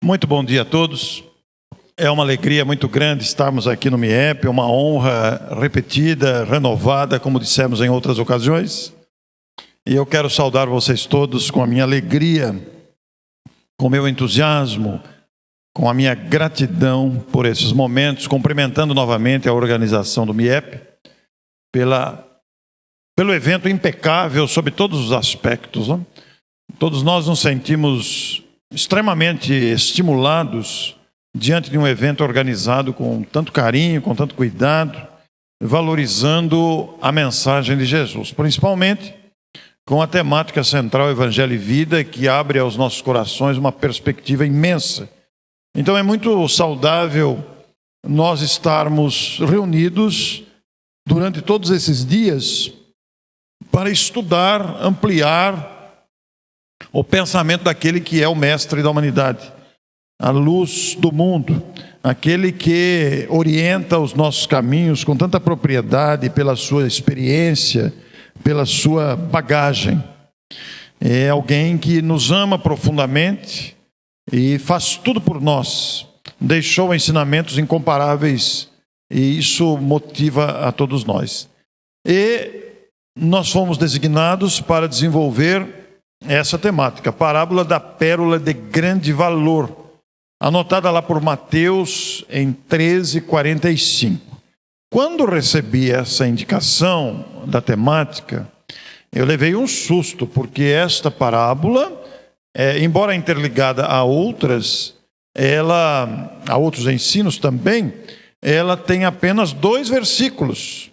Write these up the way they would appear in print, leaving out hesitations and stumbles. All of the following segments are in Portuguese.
Muito bom dia a todos. É uma alegria muito grande estarmos aqui no MIEP, uma honra repetida, renovada, como dissemos em outras ocasiões. E eu quero saudar vocês todos com a minha alegria, com o meu entusiasmo, com a minha gratidão por esses momentos, cumprimentando novamente a organização do MIEP pelo evento impecável sob todos os aspectos, né? Todos nós nos sentimos extremamente estimulados diante de um evento organizado com tanto carinho, com tanto cuidado, valorizando a mensagem de Jesus, principalmente com a temática central Evangelho e Vida, que abre aos nossos corações uma perspectiva imensa. Então é muito saudável nós estarmos reunidos durante todos esses dias para estudar, ampliar o pensamento daquele que é o mestre da humanidade, a luz do mundo, aquele que orienta os nossos caminhos com tanta propriedade pela sua experiência, pela sua bagagem. É alguém que nos ama profundamente e faz tudo por nós. Deixou ensinamentos incomparáveis e isso motiva a todos nós. E nós fomos designados para desenvolver essa temática, parábola da pérola de grande valor, anotada lá por Mateus em 13:45. Quando recebi essa indicação da temática, eu levei um susto, porque esta parábola, embora interligada a outras, a outros ensinos também, ela tem apenas 2 versículos.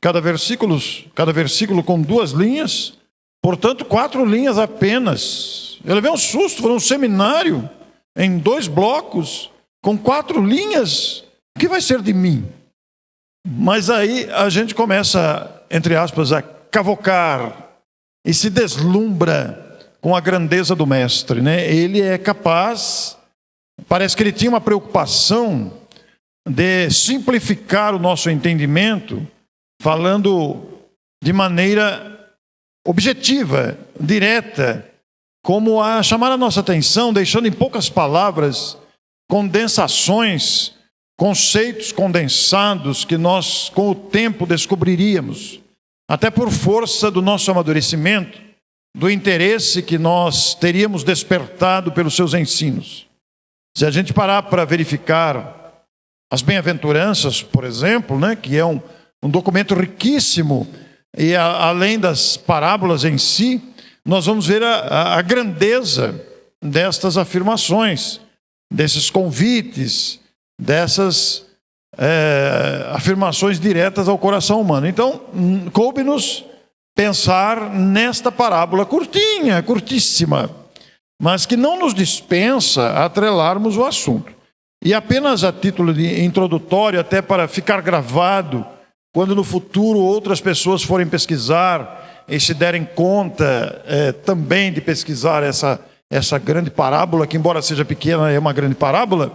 Cada versículo com 2 linhas, portanto 4 linhas apenas. Eu levei um susto, foi um seminário em 2 blocos, com 4 linhas. O que vai ser de mim? Mas aí a gente começa, entre aspas, a cavocar e se deslumbra com a grandeza do mestre, né? Ele é capaz, parece que ele tinha uma preocupação de simplificar o nosso entendimento, falando de maneira objetiva, direta, como a chamar a nossa atenção, deixando em poucas palavras, condensações, conceitos condensados que nós com o tempo descobriríamos, até por força do nosso amadurecimento, do interesse que nós teríamos despertado pelos seus ensinos. Se a gente parar para verificar as bem-aventuranças, por exemplo, né, que é um documento riquíssimo, e além das parábolas em si, nós vamos ver a grandeza destas afirmações, desses convites, dessas afirmações diretas ao coração humano. Então, coube-nos pensar nesta parábola curtinha, curtíssima, mas que não nos dispensa atrelarmos o assunto. E apenas a título de introdutório, até para ficar gravado, quando no futuro outras pessoas forem pesquisar e se derem conta também de pesquisar essa grande parábola, que embora seja pequena é uma grande parábola,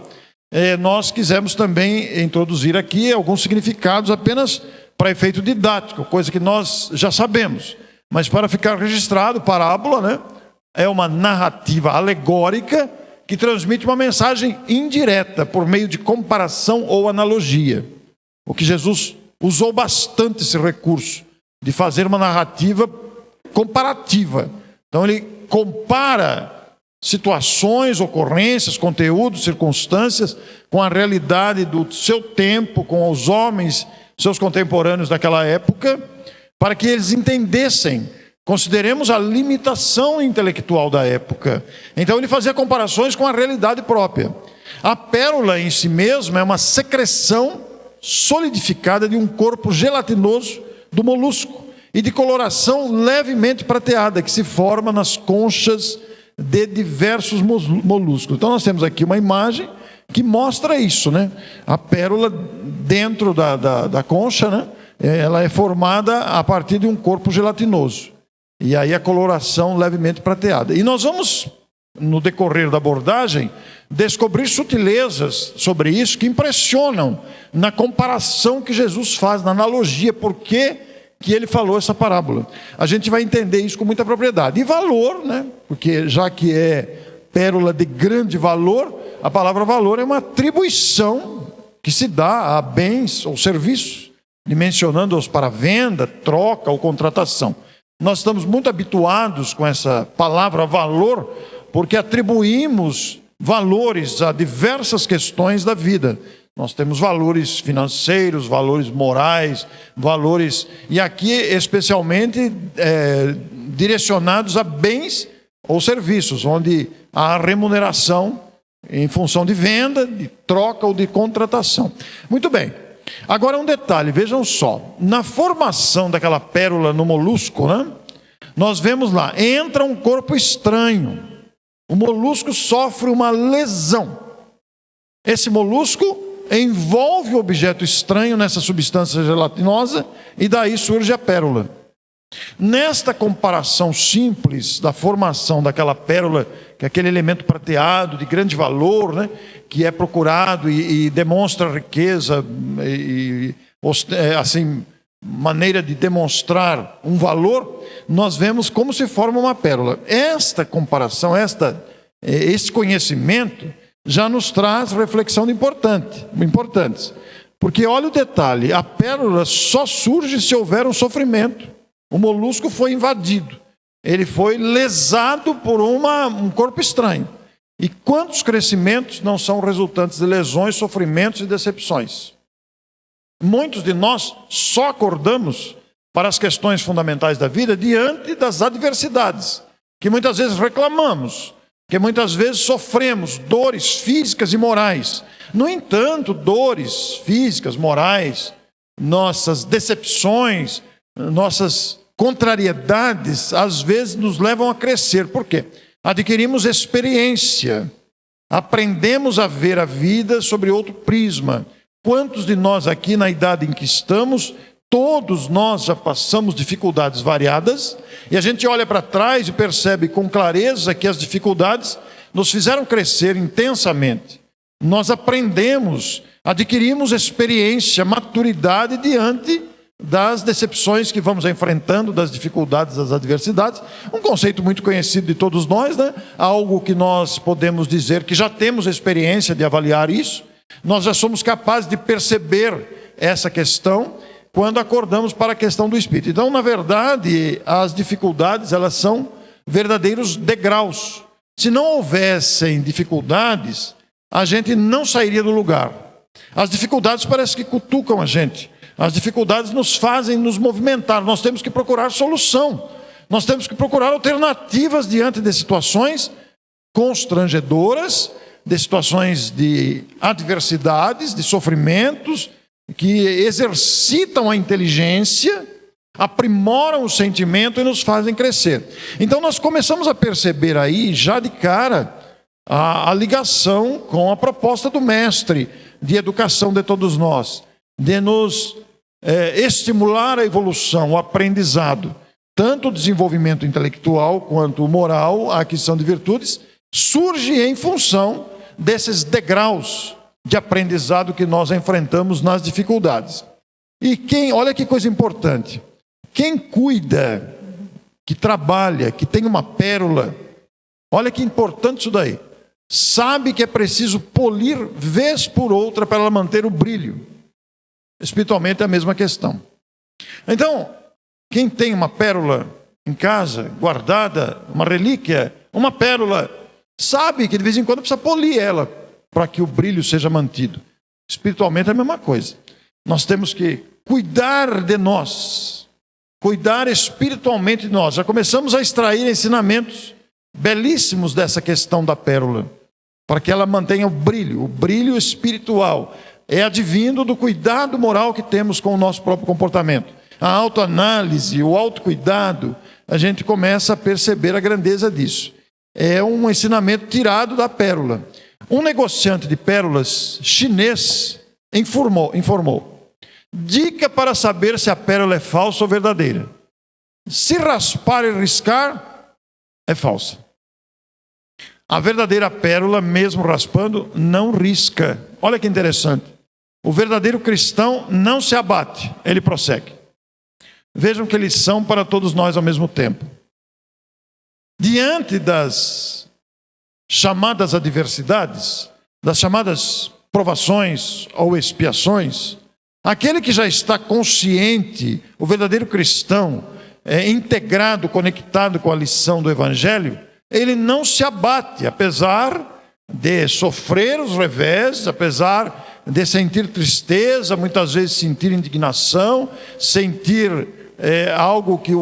nós quisemos também introduzir aqui alguns significados apenas para efeito didático, coisa que nós já sabemos. Mas para ficar registrado, parábola, né, é uma narrativa alegórica que transmite uma mensagem indireta por meio de comparação ou analogia. O que Jesus usou bastante esse recurso de fazer uma narrativa comparativa. Então ele compara situações, ocorrências, conteúdos, circunstâncias com a realidade do seu tempo, com os homens, seus contemporâneos daquela época, para que eles entendessem. Consideremos a limitação intelectual da época. Então ele fazia comparações com a realidade própria. A pérola em si mesma é uma secreção solidificada de um corpo gelatinoso do molusco e de coloração levemente prateada, que se forma nas conchas de diversos moluscos. Então nós temos aqui uma imagem que mostra isso, né? A pérola dentro da concha, né? Ela é formada a partir de um corpo gelatinoso. E aí a coloração levemente prateada. E nós vamos, no decorrer da abordagem, descobrir sutilezas sobre isso que impressionam na comparação que Jesus faz, na analogia, por que ele falou essa parábola. A gente vai entender isso com muita propriedade. E valor, né? Porque já que é pérola de grande valor, A palavra valor é uma atribuição que se dá a bens ou serviços, dimensionando-os para venda, troca ou contratação. Nós estamos muito habituados com essa palavra valor, porque atribuímos valores a diversas questões da vida. Nós temos valores financeiros, valores morais, valores, e aqui especialmente direcionados a bens ou serviços, onde há remuneração em função de venda, de troca ou de contratação. Muito bem. Agora um detalhe, vejam só. Na formação daquela pérola no molusco, né, nós vemos lá, entra um corpo estranho. O molusco sofre uma lesão. Esse molusco envolve o objeto estranho nessa substância gelatinosa e daí surge a pérola. Nesta comparação simples da formação daquela pérola, que é aquele elemento prateado de grande valor, né, que é procurado e demonstra riqueza e assim, maneira de demonstrar um valor, nós vemos como se forma uma pérola. Esta comparação, esse conhecimento já nos traz reflexão importantes. Porque olha o detalhe, a pérola só surge se houver um sofrimento. O molusco foi invadido, ele foi lesado por um corpo estranho. E quantos crescimentos não são resultantes de lesões, sofrimentos e decepções? Muitos de nós só acordamos para as questões fundamentais da vida diante das adversidades, que muitas vezes reclamamos, que muitas vezes sofremos dores físicas e morais. No entanto, dores físicas, morais, nossas decepções, nossas contrariedades, às vezes nos levam a crescer. Por quê? Adquirimos experiência, aprendemos a ver a vida sobre outro prisma. Quantos de nós aqui, na idade em que estamos, todos nós já passamos dificuldades variadas, e a gente olha para trás e percebe com clareza que as dificuldades nos fizeram crescer intensamente. Nós aprendemos, adquirimos experiência, maturidade diante das decepções que vamos enfrentando, das dificuldades, das adversidades. Um conceito muito conhecido de todos nós, né? Algo que nós podemos dizer que já temos experiência de avaliar isso. Nós já somos capazes de perceber essa questão quando acordamos para a questão do Espírito. Então, na verdade, as dificuldades, elas são verdadeiros degraus. Se não houvessem dificuldades, a gente não sairia do lugar. As dificuldades parece que cutucam a gente. As dificuldades nos fazem nos movimentar. Nós temos que procurar solução. Nós temos que procurar alternativas diante de situações constrangedoras, de situações de adversidades, de sofrimentos, que exercitam a inteligência, aprimoram o sentimento e nos fazem crescer. Então nós começamos a perceber aí, já de cara, a ligação com a proposta do mestre de educação de todos nós, de nos estimular a evolução, o aprendizado, tanto o desenvolvimento intelectual quanto o moral, a aquisição de virtudes, surge em função desses degraus de aprendizado que nós enfrentamos nas dificuldades. E olha que coisa importante, quem cuida, que trabalha, que tem uma pérola, olha que importante isso daí, sabe que é preciso polir vez por outra para ela manter o brilho. Espiritualmente é a mesma questão. Então, quem tem uma pérola em casa, guardada, uma relíquia, uma pérola, sabe que de vez em quando precisa polir ela para que o brilho seja mantido. Espiritualmente é a mesma coisa. Nós temos que cuidar de nós, cuidar espiritualmente de nós. Já começamos a extrair ensinamentos belíssimos dessa questão da pérola, para que ela mantenha o brilho espiritual. É advindo do cuidado moral que temos com o nosso próprio comportamento. A autoanálise, o autocuidado, a gente começa a perceber a grandeza disso. É um ensinamento tirado da pérola. Um negociante de pérolas chinês informou: dica para saber se a pérola é falsa ou verdadeira. Se raspar e riscar, é falsa. A verdadeira pérola, mesmo raspando, não risca. Olha que interessante. O verdadeiro cristão não se abate, ele prossegue. Vejam que lição para todos nós ao mesmo tempo. Diante das chamadas adversidades, das chamadas provações ou expiações, aquele que já está consciente, o verdadeiro cristão, integrado, conectado com a lição do Evangelho, ele não se abate, apesar de sofrer os revés, apesar de sentir tristeza, muitas vezes sentir indignação, sentir algo que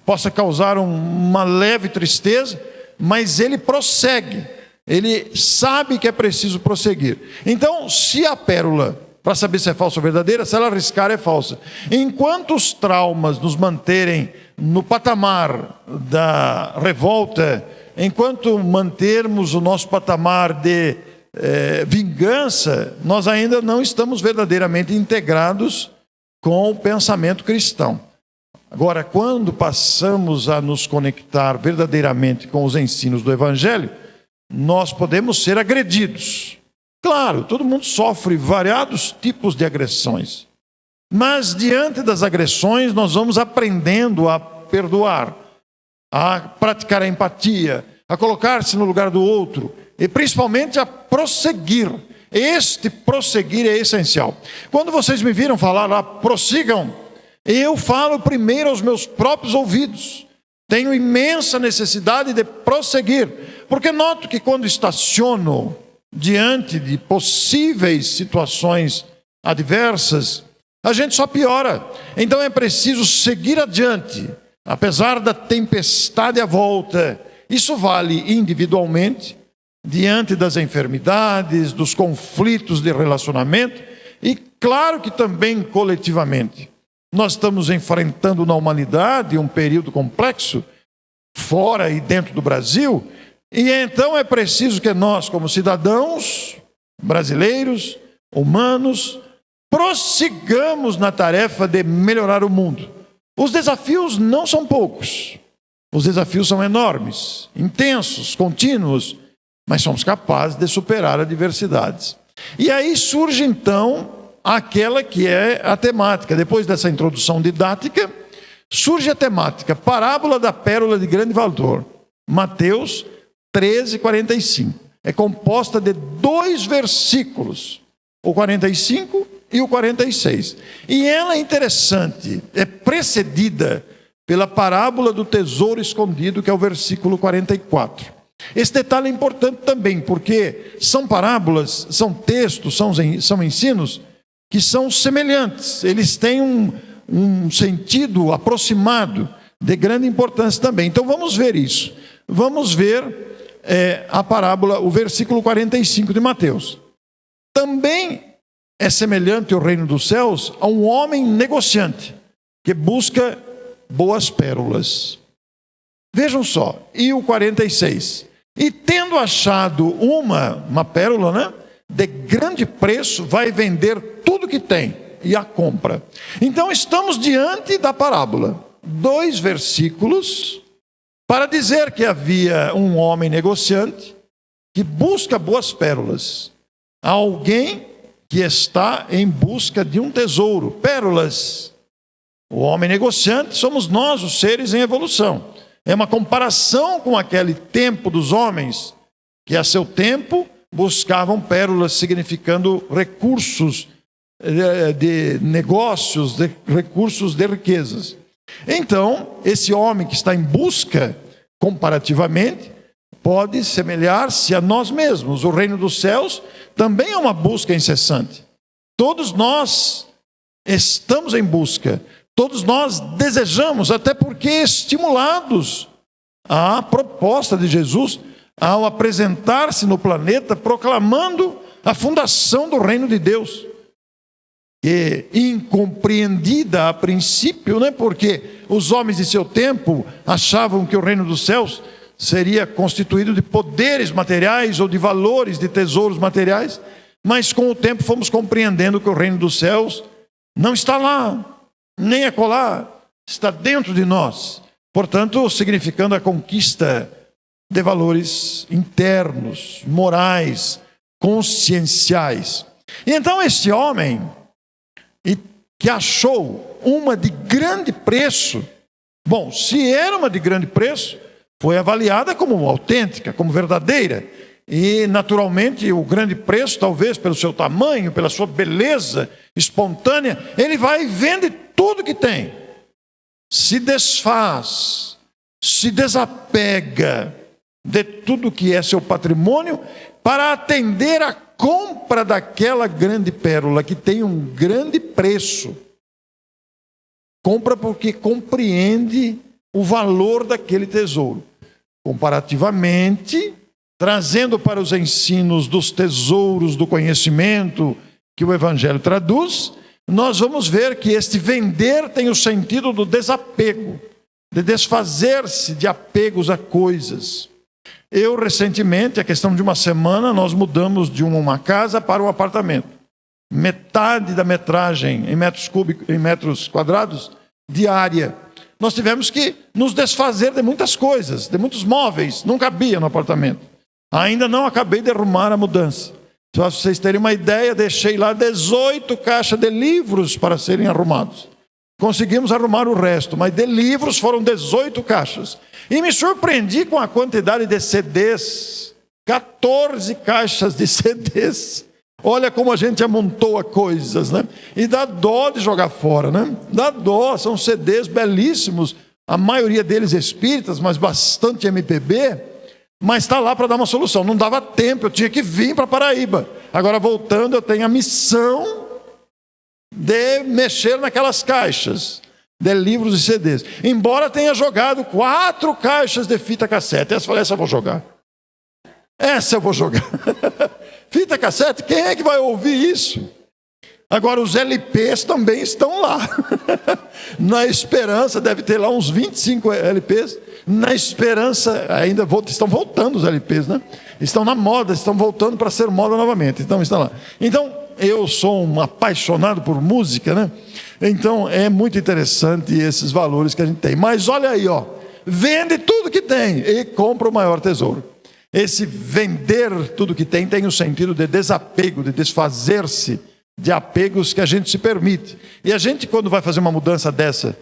possa causar uma leve tristeza, mas ele prossegue, ele sabe que é preciso prosseguir. Então, se a pérola, para saber se é falsa ou verdadeira, se ela arriscar, é falsa. Enquanto os traumas nos manterem no patamar da revolta, enquanto mantermos o nosso patamar de vingança, nós ainda não estamos verdadeiramente integrados com o pensamento cristão. Agora, quando passamos a nos conectar verdadeiramente com os ensinos do Evangelho, nós podemos ser agredidos. Claro, todo mundo sofre variados tipos de agressões. Mas diante das agressões, nós vamos aprendendo a perdoar, a praticar a empatia, a colocar-se no lugar do outro e principalmente a prosseguir. Este prosseguir é essencial. Quando vocês me viram falar lá, prossigam, eu falo primeiro aos meus próprios ouvidos. Tenho imensa necessidade de prosseguir, porque noto que quando estaciono diante de possíveis situações adversas, a gente só piora. Então é preciso seguir adiante, apesar da tempestade à volta. Isso vale individualmente, diante das enfermidades, dos conflitos de relacionamento, e claro que também coletivamente. Nós estamos enfrentando na humanidade um período complexo, fora e dentro do Brasil, e então é preciso que nós, como cidadãos brasileiros, humanos, prossigamos na tarefa de melhorar o mundo. Os desafios não são poucos, os desafios são enormes, intensos, contínuos, mas somos capazes de superar adversidades. E aí surge então aquela que é a temática. Depois dessa introdução didática, surge a temática, parábola da pérola de grande valor, Mateus 13:45. É composta de 2 versículos, o 45 e o 46. E ela é interessante, é precedida pela parábola do tesouro escondido, que é o versículo 44. Esse detalhe é importante também, porque são parábolas, são textos, são ensinos que são semelhantes. Eles têm um sentido aproximado, de grande importância também. Então vamos ver isso. Vamos ver a parábola, o versículo 45 de Mateus. Também é semelhante o reino dos céus a um homem negociante que busca boas pérolas. Vejam só, e o 46. E tendo achado uma pérola, né, de grande preço, vai vender tudo que tem e a compra. Então estamos diante da parábola. 2 versículos para dizer que havia um homem negociante que busca boas pérolas. Há alguém que está em busca de um tesouro, pérolas. O homem negociante somos nós, os seres em evolução. É uma comparação com aquele tempo dos homens, que a seu tempo buscavam pérolas, significando recursos de negócios, recursos de riquezas. Então, esse homem que está em busca, comparativamente, pode semelhar-se a nós mesmos. O reino dos céus também é uma busca incessante. Todos nós estamos em busca. Todos nós desejamos, até porque estimulados à proposta de Jesus, ao apresentar-se no planeta, proclamando a fundação do reino de Deus. E incompreendida a princípio, né? Porque os homens de seu tempo achavam que o reino dos céus seria constituído de poderes materiais ou de valores, de tesouros materiais, mas com o tempo fomos compreendendo que o reino dos céus não está lá, nem acolá, está dentro de nós. Portanto, significando a conquista de valores internos, morais, conscienciais. E então este homem, que achou uma de grande preço, bom, se era uma de grande preço, foi avaliada como autêntica, como verdadeira. E, naturalmente, o grande preço, talvez pelo seu tamanho, pela sua beleza espontânea, ele vai e vende tudo que tem. Se desfaz, se desapega de tudo que é seu patrimônio para atender a compra daquela grande pérola que tem um grande preço. Compra porque compreende o valor daquele tesouro. Comparativamente, trazendo para os ensinos dos tesouros do conhecimento que o Evangelho traduz, nós vamos ver que este vender tem o sentido do desapego, de desfazer-se de apegos a coisas. Eu, recentemente, a questão de uma semana, nós mudamos de uma casa para um apartamento. Metade da metragem em metros quadrados diária. Nós tivemos que nos desfazer de muitas coisas, de muitos móveis, não cabia no apartamento. Ainda não acabei de arrumar a mudança. Para vocês terem uma ideia, deixei lá 18 caixas de livros para serem arrumados. Conseguimos arrumar o resto, mas de livros foram 18 caixas. E me surpreendi com a quantidade de CDs. 14 caixas de CDs. Olha como a gente amontoa coisas, né? E dá dó de jogar fora, né? Dá dó, são CDs belíssimos. A maioria deles espíritas, mas bastante MPB. Mas está lá para dar uma solução. Não dava tempo, eu tinha que vir para Paraíba. Agora, voltando, eu tenho a missão de mexer naquelas caixas de livros e CDs. Embora tenha jogado 4 caixas de fita cassete. Essa eu vou jogar. Essa eu vou jogar. Fita cassete, quem é que vai ouvir isso? Agora, os LPs também estão lá. Na esperança, deve ter lá uns 25 LPs. Na esperança, ainda estão voltando os LPs, né? Estão na moda, estão voltando para ser moda novamente. Então, estão lá. Então, eu sou um apaixonado por música, né? Então, é muito interessante esses valores que a gente tem. Mas olha aí, ó, vende tudo que tem e compra o maior tesouro. Esse vender tudo que tem o sentido de desapego, de desfazer-se de apegos que a gente se permite. E a gente, quando vai fazer uma mudança dessa,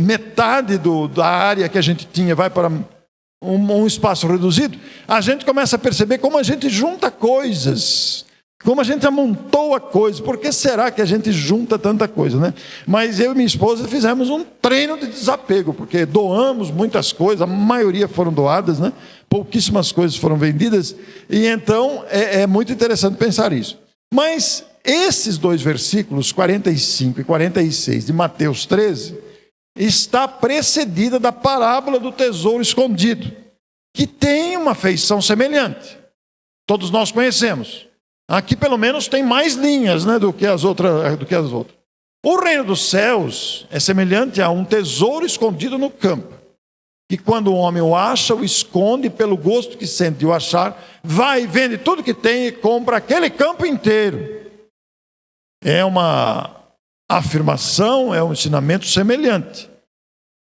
metade da área que a gente tinha vai para um espaço reduzido, a gente começa a perceber como a gente junta coisas, como a gente amontoa coisas. Por que será que a gente junta tanta coisa, né? Mas eu e minha esposa fizemos um treino de desapego, porque doamos muitas coisas, a maioria foram doadas, né? Pouquíssimas coisas foram vendidas, e então é muito interessante pensar isso. Mas esses 2 versículos, 45 e 46 de Mateus 13, está precedida da parábola do tesouro escondido, que tem uma feição semelhante. Todos nós conhecemos. Aqui pelo menos tem mais linhas, né, do que as outras. O reino dos céus é semelhante a um tesouro escondido no campo, que quando o homem o acha, o esconde, pelo gosto que sente de o achar, vai e vende tudo que tem e compra aquele campo inteiro. É uma afirmação, é um ensinamento semelhante,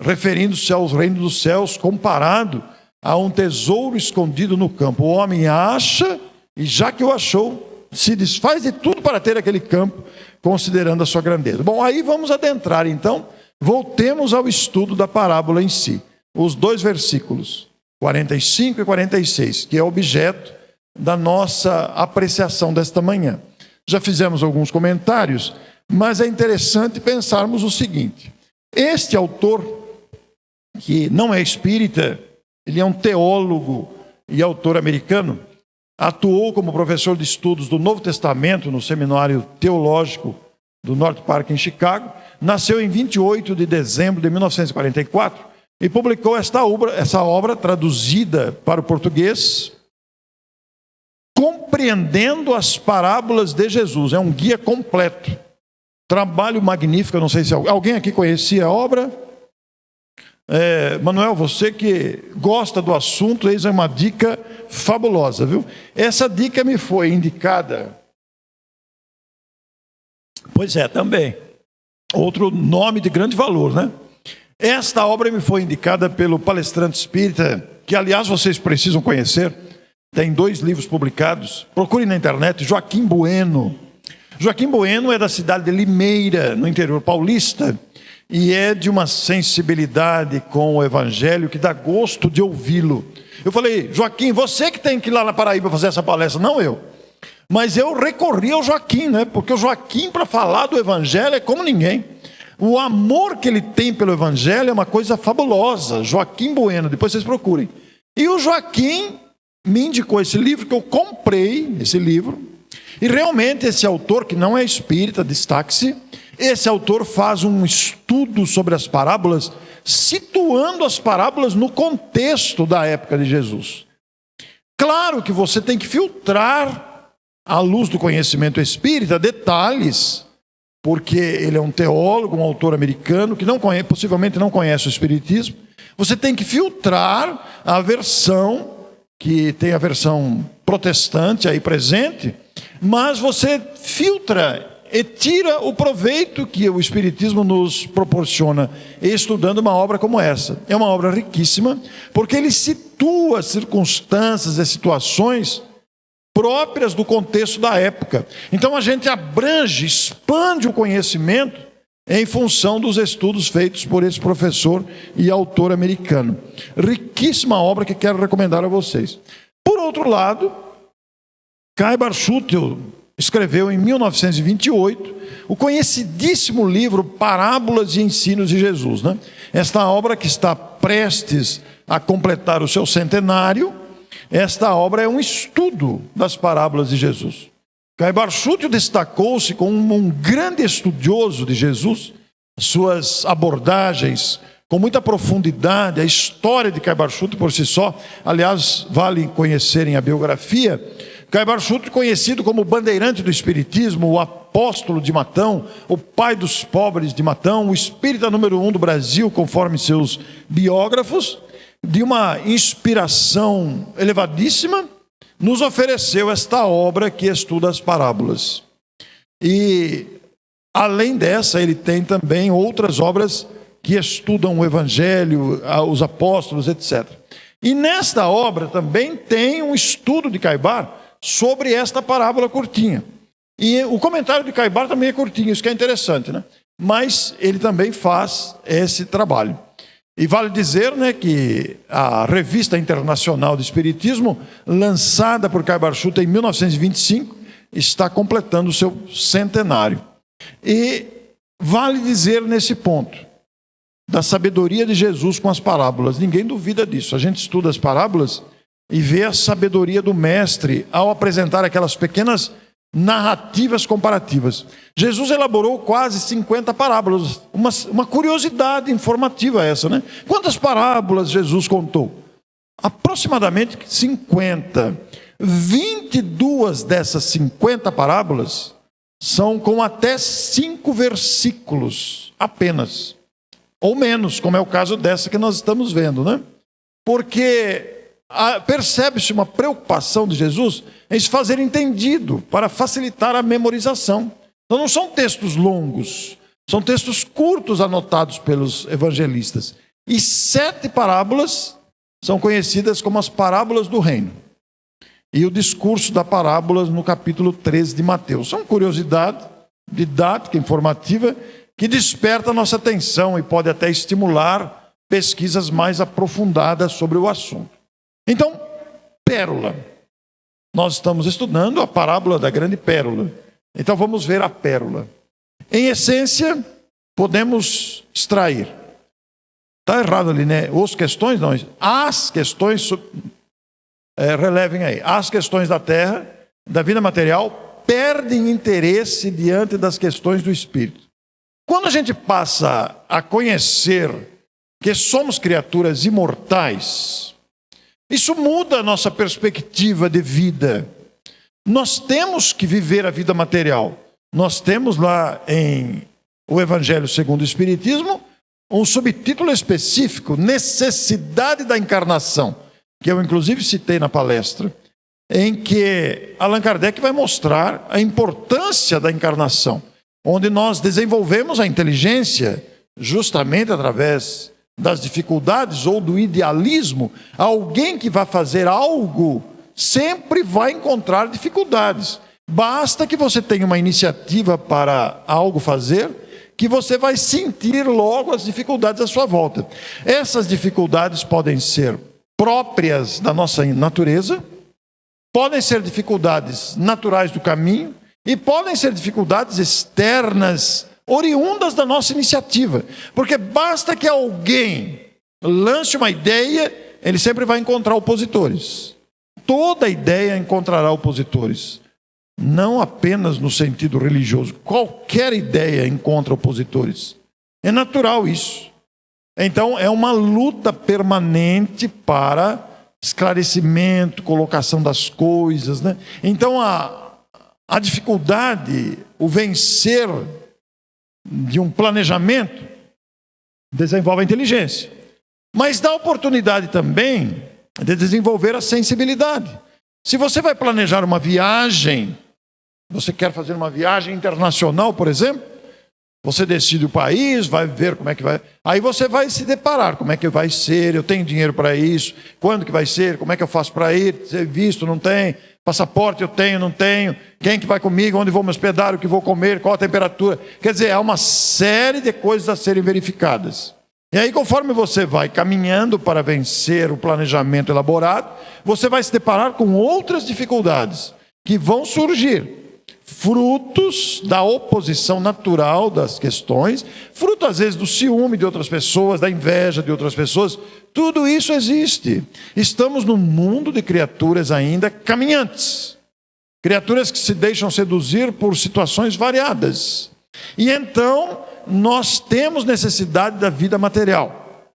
referindo-se ao reino dos céus comparado a um tesouro escondido no campo. O homem acha, e já que o achou, se desfaz de tudo para ter aquele campo, considerando a sua grandeza. Bom, aí vamos adentrar então, voltemos ao estudo da parábola em si. Os 2 versículos, 45 e 46, que é objeto da nossa apreciação desta manhã. Já fizemos alguns comentários, mas é interessante pensarmos o seguinte. Este autor, que não é espírita, ele é um teólogo e autor americano, atuou como professor de estudos do Novo Testamento no Seminário Teológico do North Park, em Chicago. Nasceu em 28 de dezembro de 1944 e publicou essa obra traduzida para o português, Compreendendo as Parábolas de Jesus. É um guia completo. Trabalho magnífico. Eu não sei se alguém aqui conhecia a obra. Manuel, você que gosta do assunto, eis uma dica fabulosa, viu? Essa dica me foi indicada. Pois é, também. Outro nome de grande valor, né? Esta obra me foi indicada pelo palestrante espírita, que aliás vocês precisam conhecer. Tem 2 livros publicados. Procurem na internet, Joaquim Bueno. Joaquim Bueno é da cidade de Limeira, no interior paulista, e é de uma sensibilidade com o Evangelho que dá gosto de ouvi-lo. Eu falei, Joaquim, você que tem que ir lá na Paraíba fazer essa palestra, não eu. Mas eu recorri ao Joaquim, né? Porque o Joaquim, para falar do Evangelho, é como ninguém. O amor que ele tem pelo Evangelho é uma coisa fabulosa. Joaquim Bueno, depois vocês procurem. E o Joaquim me indicou esse livro, que eu comprei esse livro. E realmente esse autor, que não é espírita, destaque-se, esse autor faz um estudo sobre as parábolas, situando as parábolas no contexto da época de Jesus. Claro que você tem que filtrar, à luz do conhecimento espírita, detalhes, porque ele é um teólogo, um autor americano, que possivelmente não conhece o espiritismo. Você tem que filtrar a versão, que tem a versão protestante aí presente, mas você filtra e tira o proveito que o espiritismo nos proporciona estudando uma obra como essa. É uma obra riquíssima, porque ele situa circunstâncias e situações próprias do contexto da época. Então a gente abrange, expande o conhecimento em função dos estudos feitos por esse professor e autor americano. Riquíssima obra que quero recomendar a vocês. Por outro lado, Kai Barschutl escreveu em 1928 o conhecidíssimo livro Parábolas e Ensinos de Jesus, né? Esta obra que está prestes a completar o seu centenário. Esta obra é um estudo das parábolas de Jesus. Kai Barschutl destacou-se como um grande estudioso de Jesus, suas abordagens com muita profundidade, a história de Kai Barschutl por si só, aliás, vale conhecerem a biografia. Kai Barschutl, conhecido como bandeirante do espiritismo, o apóstolo de Matão, o pai dos pobres de Matão, o espírita número 1 do Brasil, conforme seus biógrafos, de uma inspiração elevadíssima, nos ofereceu esta obra que estuda as parábolas. E, além dessa, ele tem também outras obras que estudam o Evangelho, os apóstolos, etc. E nesta obra também tem um estudo de Kai Bar sobre esta parábola curtinha. E o comentário de Kai Bar também é curtinho, isso que é interessante, né? Mas ele também faz esse trabalho. E vale dizer, né, que a Revista Internacional de Espiritismo, lançada por Kai Barschutl em 1925, está completando o seu centenário. E vale dizer nesse ponto, da sabedoria de Jesus com as parábolas. Ninguém duvida disso. A gente estuda as parábolas e vê a sabedoria do mestre ao apresentar aquelas pequenas narrativas comparativas. Jesus elaborou quase 50 parábolas. Uma curiosidade informativa essa, né? Quantas parábolas Jesus contou? Aproximadamente 50. 22 dessas 50 parábolas são com até 5 versículos apenas. Ou menos, como é o caso dessa que nós estamos vendo, né? Porque percebe-se uma preocupação de Jesus em se fazer entendido para facilitar a memorização. Então não são textos longos, são textos curtos anotados pelos evangelistas. E 7 parábolas são conhecidas como as parábolas do reino. E o discurso da parábola no capítulo 13 de Mateus. São curiosidade didática, informativa, que desperta a nossa atenção e pode até estimular pesquisas mais aprofundadas sobre o assunto. Então, pérola. Nós estamos estudando a parábola da grande pérola. Então vamos ver a pérola. Em essência, podemos extrair. Está errado ali, né? As questões, não. As questões, relevem aí. As questões da terra, da vida material, perdem interesse diante das questões do espírito. Quando a gente passa a conhecer que somos criaturas imortais, isso muda a nossa perspectiva de vida. Nós temos que viver a vida material. Nós temos lá em O Evangelho segundo o Espiritismo um subtítulo específico, Necessidade da Encarnação, que eu inclusive citei na palestra, em que Allan Kardec vai mostrar a importância da encarnação, onde nós desenvolvemos a inteligência justamente através das dificuldades ou do idealismo. Alguém que vai fazer algo sempre vai encontrar dificuldades. Basta que você tenha uma iniciativa para algo fazer, que você vai sentir logo as dificuldades à sua volta. Essas dificuldades podem ser próprias da nossa natureza, podem ser dificuldades naturais do caminho e podem ser dificuldades externas, oriundas da nossa iniciativa. Porque basta que alguém lance uma ideia, ele sempre vai encontrar opositores. Toda ideia encontrará opositores. Não apenas no sentido religioso. Qualquer ideia encontra opositores. É natural isso. Então, é uma luta permanente para esclarecimento, colocação das coisas, né? Então, a dificuldade, o vencer de um planejamento, desenvolve a inteligência. Mas dá oportunidade também de desenvolver a sensibilidade. Se você vai planejar uma viagem, você quer fazer uma viagem internacional, por exemplo, você decide o país, vai ver como é que vai. Aí você vai se deparar, como é que vai ser, eu tenho dinheiro para isso, quando que vai ser, como é que eu faço para ir, visto, não tem, passaporte eu tenho, não tenho, quem que vai comigo, onde vou me hospedar, o que vou comer, qual a temperatura. Quer dizer, há uma série de coisas a serem verificadas. E aí, conforme você vai caminhando para vencer o planejamento elaborado, você vai se deparar com outras dificuldades que vão surgir. Frutos da oposição natural das questões, fruto às vezes do ciúme de outras pessoas, da inveja de outras pessoas, tudo isso existe. Estamos num mundo de criaturas ainda caminhantes, criaturas que se deixam seduzir por situações variadas. E então, nós temos necessidade da vida material.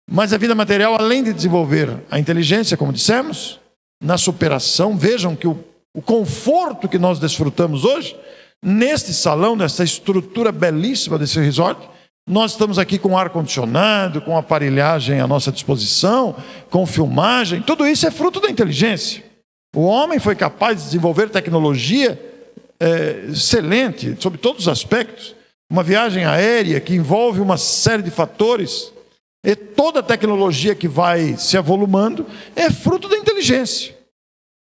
Mas a vida material, além de desenvolver a inteligência, como dissemos, na superação, vejam que o conforto que nós desfrutamos hoje, neste salão, nessa estrutura belíssima desse resort, nós estamos aqui com ar-condicionado, com aparelhagem à nossa disposição, com filmagem, tudo isso é fruto da inteligência. O homem foi capaz de desenvolver tecnologia excelente, sob todos os aspectos. Uma viagem aérea que envolve uma série de fatores, e toda a tecnologia que vai se avolumando é fruto da inteligência.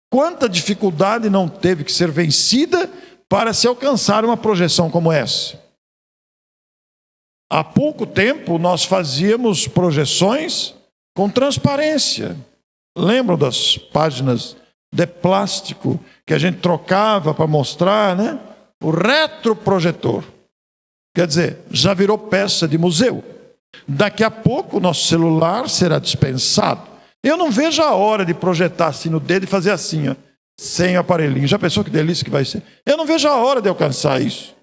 Quanta dificuldade não teve que ser vencida para se alcançar uma projeção como essa? Há pouco tempo nós fazíamos projeções com transparência. Lembram das páginas de plástico que a gente trocava para mostrar, né? O retroprojetor. Quer dizer, já virou peça de museu. Daqui a pouco o nosso celular será dispensado. Eu não vejo a hora de projetar assim no dedo e fazer assim, ó, sem o aparelhinho. Já pensou que delícia que vai ser? Eu não vejo a hora de alcançar isso.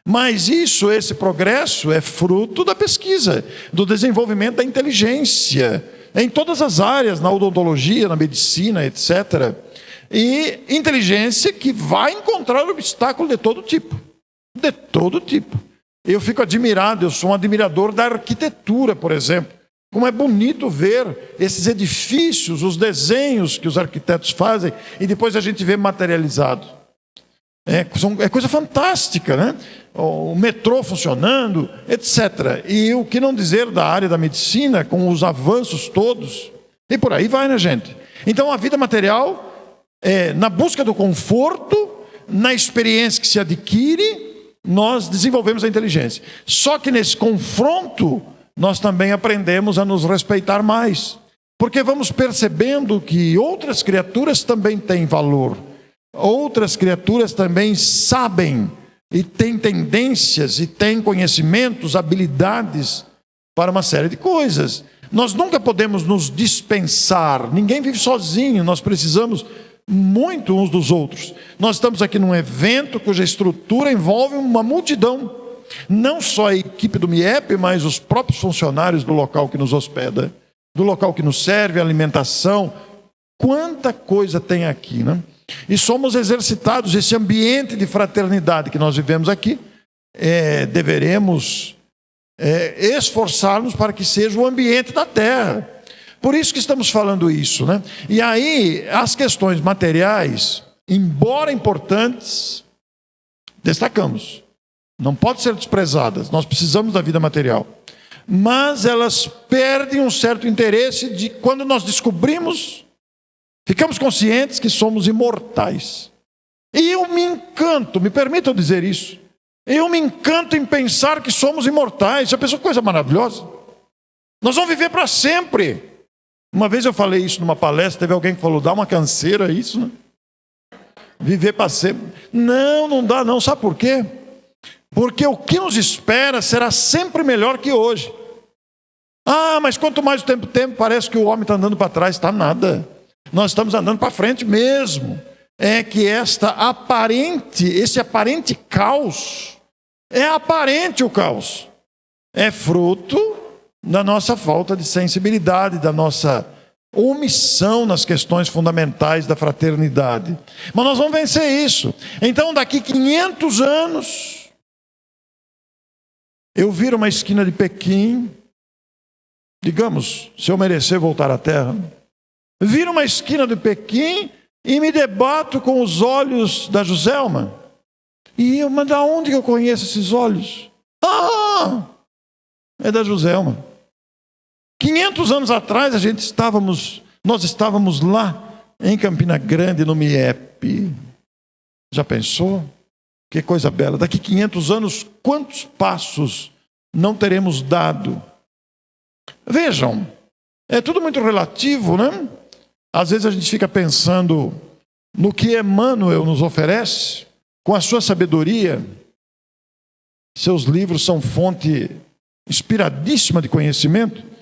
Mas esse progresso é fruto da pesquisa, do desenvolvimento da inteligência, em todas as áreas, na odontologia, na medicina, etc. E inteligência que vai encontrar obstáculo de todo tipo. De todo tipo. Eu fico admirado, eu sou um admirador da arquitetura, por exemplo. Como é bonito ver esses edifícios, os desenhos que os arquitetos fazem, e depois a gente vê materializado. É coisa fantástica, né? O metrô funcionando, etc. E o que não dizer da área da medicina, com os avanços todos. E por aí vai, né, gente? Então a vida material, na busca do conforto, na experiência que se adquire, nós desenvolvemos a inteligência. Só que nesse confronto, nós também aprendemos a nos respeitar mais. Porque vamos percebendo que outras criaturas também têm valor. Outras criaturas também sabem e têm tendências e têm conhecimentos, habilidades para uma série de coisas. Nós nunca podemos nos dispensar. Ninguém vive sozinho, nós precisamos muito uns dos outros. Nós estamos aqui num evento cuja estrutura envolve uma multidão. Não só a equipe do MIEP, mas os próprios funcionários do local que nos hospeda, do local que nos serve, a alimentação. Quanta coisa tem aqui, né? E somos exercitados, esse ambiente de fraternidade que nós vivemos aqui, deveremos esforçar-nos para que seja o ambiente da terra. Por isso que estamos falando isso, né? E aí, as questões materiais, embora importantes, destacamos. Não podem ser desprezadas, nós precisamos da vida material. Mas elas perdem um certo interesse de quando nós descobrimos, ficamos conscientes que somos imortais. E eu me encanto, me permitam dizer isso, eu me encanto em pensar que somos imortais. Já pensou que coisa maravilhosa? Nós vamos viver para sempre. Uma vez eu falei isso numa palestra, teve alguém que falou, dá uma canseira isso, né? Viver para sempre. Não, não dá não, sabe por quê? Porque o que nos espera será sempre melhor que hoje. Ah, mas quanto mais o tempo parece que o homem está andando para trás. Está nada. Nós estamos andando para frente mesmo. É que esse aparente caos, é aparente o caos. É fruto da nossa falta de sensibilidade, da nossa omissão nas questões fundamentais da fraternidade. Mas nós vamos vencer isso. Então, daqui 500 anos, eu viro uma esquina de Pequim, digamos, se eu merecer voltar à Terra, viro uma esquina de Pequim e me debato com os olhos da Joselma. Mas da onde eu conheço esses olhos? Ah, é da Joselma. 500 anos atrás nós estávamos lá em Campina Grande, no MIEP. Já pensou? Que coisa bela. Daqui 500 anos, quantos passos não teremos dado? Vejam, é tudo muito relativo, né? Às vezes a gente fica pensando no que Emmanuel nos oferece, com a sua sabedoria. Seus livros são fonte inspiradíssima de conhecimento.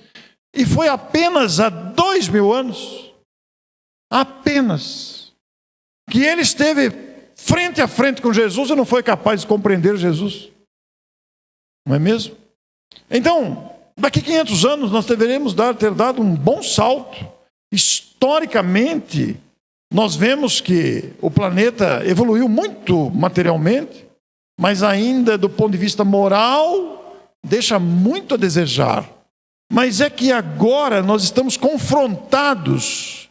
E foi apenas há 2000 anos, apenas, que ele esteve frente a frente com Jesus e não foi capaz de compreender Jesus. Não é mesmo? Então, daqui 500 anos nós deveremos ter dado um bom salto. Historicamente, nós vemos que o planeta evoluiu muito materialmente, mas ainda do ponto de vista moral, deixa muito a desejar. Mas é que agora nós estamos confrontados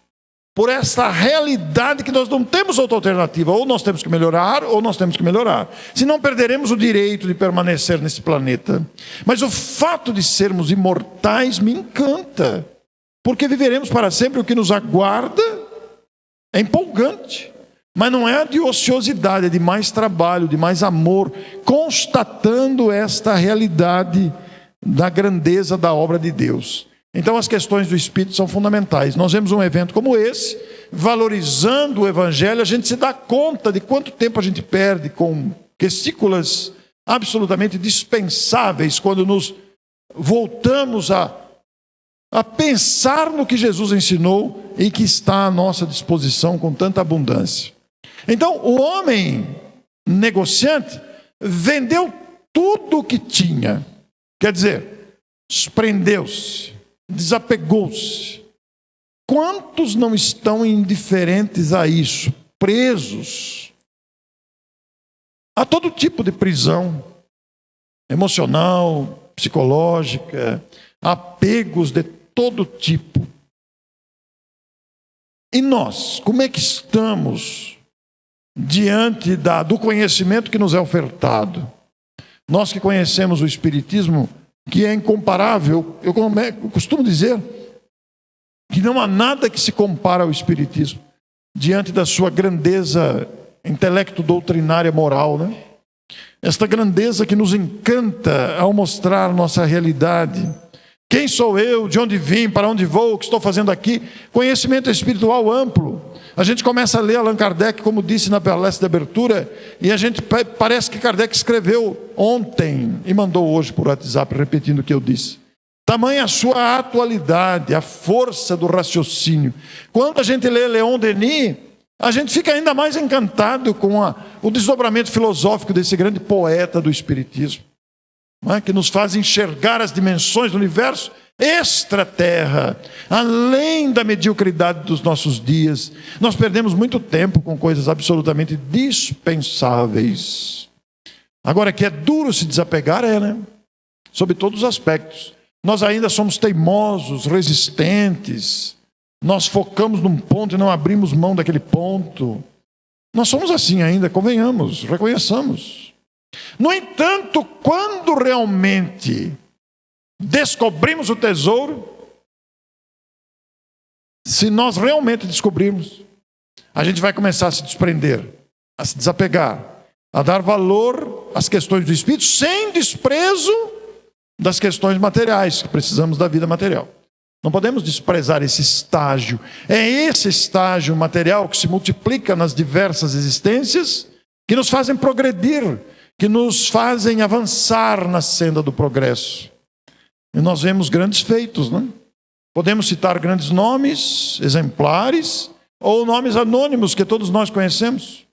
por essa realidade que nós não temos outra alternativa. Ou nós temos que melhorar, ou nós temos que melhorar. Senão perderemos o direito de permanecer nesse planeta. Mas o fato de sermos imortais me encanta. Porque viveremos para sempre. O que nos aguarda é empolgante. Mas não é de ociosidade, é de mais trabalho, de mais amor. Constatando esta realidade da grandeza da obra de Deus. Então as questões do Espírito são fundamentais. Nós vemos um evento como esse, valorizando o Evangelho, a gente se dá conta de quanto tempo a gente perde com vesículas absolutamente dispensáveis quando nos voltamos a pensar no que Jesus ensinou e que está à nossa disposição com tanta abundância. Então o homem negociante vendeu tudo o que tinha. Quer dizer, prendeu-se, desapegou-se. Quantos não estão indiferentes a isso, presos a todo tipo de prisão emocional, psicológica, apegos de todo tipo. E nós, como é que estamos diante do conhecimento que nos é ofertado? Nós que conhecemos o Espiritismo, que é incomparável, eu costumo dizer que não há nada que se compara ao Espiritismo, diante da sua grandeza intelecto-doutrinária moral, né? Esta grandeza que nos encanta ao mostrar nossa realidade. Quem sou eu? De onde vim? Para onde vou? O que estou fazendo aqui? Conhecimento espiritual amplo. A gente começa a ler Allan Kardec, como disse na palestra de abertura, e a gente parece que Kardec escreveu ontem e mandou hoje por WhatsApp, repetindo o que eu disse. Tamanha a sua atualidade, a força do raciocínio. Quando a gente lê Leon Denis, a gente fica ainda mais encantado com o desdobramento filosófico desse grande poeta do Espiritismo, não é? Que nos faz enxergar as dimensões do universo extraterra, além da mediocridade dos nossos dias. Nós perdemos muito tempo com coisas absolutamente dispensáveis. Agora, que é duro se desapegar, né? Sob todos os aspectos. Nós ainda somos teimosos, resistentes. Nós focamos num ponto e não abrimos mão daquele ponto. Nós somos assim ainda, convenhamos, reconheçamos. No entanto, quando realmente descobrimos o tesouro, se nós realmente descobrirmos, a gente vai começar a se desprender, a se desapegar, a dar valor às questões do Espírito, sem desprezo das questões materiais, que precisamos da vida material. Não podemos desprezar esse estágio. É esse estágio material que se multiplica nas diversas existências, que nos fazem progredir, que nos fazem avançar na senda do progresso. E nós vemos grandes feitos, não? Podemos citar grandes nomes, exemplares, ou nomes anônimos que todos nós conhecemos.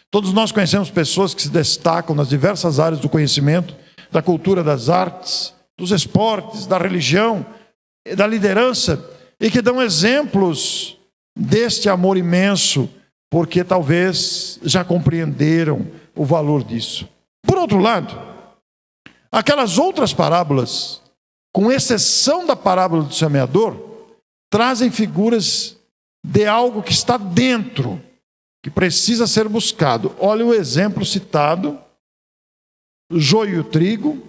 Todos nós conhecemos pessoas que se destacam nas diversas áreas do conhecimento, da cultura, das artes, dos esportes, da religião, da liderança, e que dão exemplos deste amor imenso, porque talvez já compreenderam o valor disso. Por outro lado, aquelas outras parábolas, com exceção da parábola do semeador, trazem figuras de algo que está dentro, que precisa ser buscado. Olha o exemplo citado: o joio e o trigo,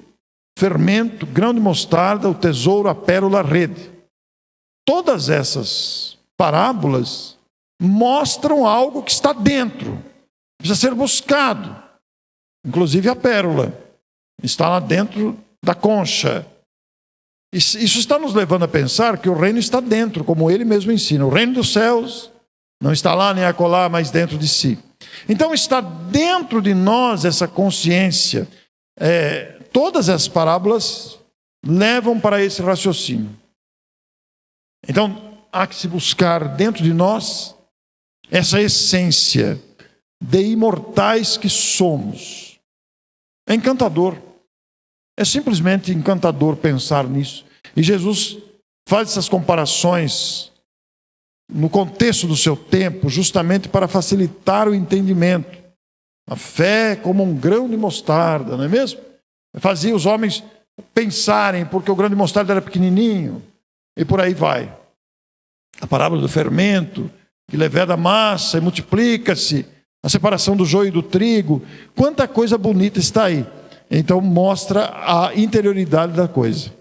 fermento, grão de mostarda, o tesouro, a pérola, a rede. Todas essas parábolas mostram algo que está dentro, precisa ser buscado. Inclusive a pérola está lá dentro da concha. Isso está nos levando a pensar que o reino está dentro, como ele mesmo ensina. O reino dos céus não está lá nem acolá, mas dentro de si. Então está dentro de nós essa consciência. Todas as parábolas levam para esse raciocínio. Então há que se buscar dentro de nós essa essência de imortais que somos. É encantador. É simplesmente encantador pensar nisso. E Jesus faz essas comparações no contexto do seu tempo, justamente para facilitar o entendimento. A fé é como um grão de mostarda, não é mesmo? Fazia os homens pensarem, porque o grão de mostarda era pequenininho, e por aí vai. A parábola do fermento, que leveda a massa e multiplica-se, a separação do joio e do trigo, quanta coisa bonita está aí. Então mostra a interioridade da coisa.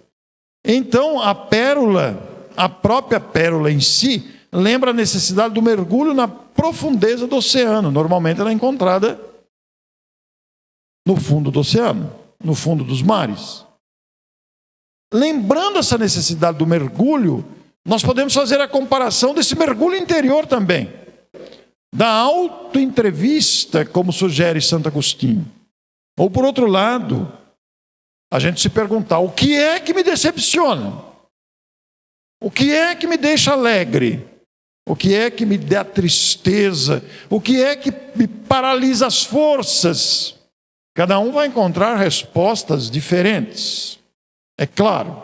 Então a pérola, a própria pérola em si, lembra a necessidade do mergulho na profundeza do oceano. Normalmente ela é encontrada no fundo do oceano, no fundo dos mares. Lembrando essa necessidade do mergulho, nós podemos fazer a comparação desse mergulho interior também, da autoentrevista, como sugere Santo Agostinho. Ou por outro lado, a gente se perguntar: o que é que me decepciona? O que é que me deixa alegre? O que é que me dá tristeza? O que é que me paralisa as forças? Cada um vai encontrar respostas diferentes, é claro.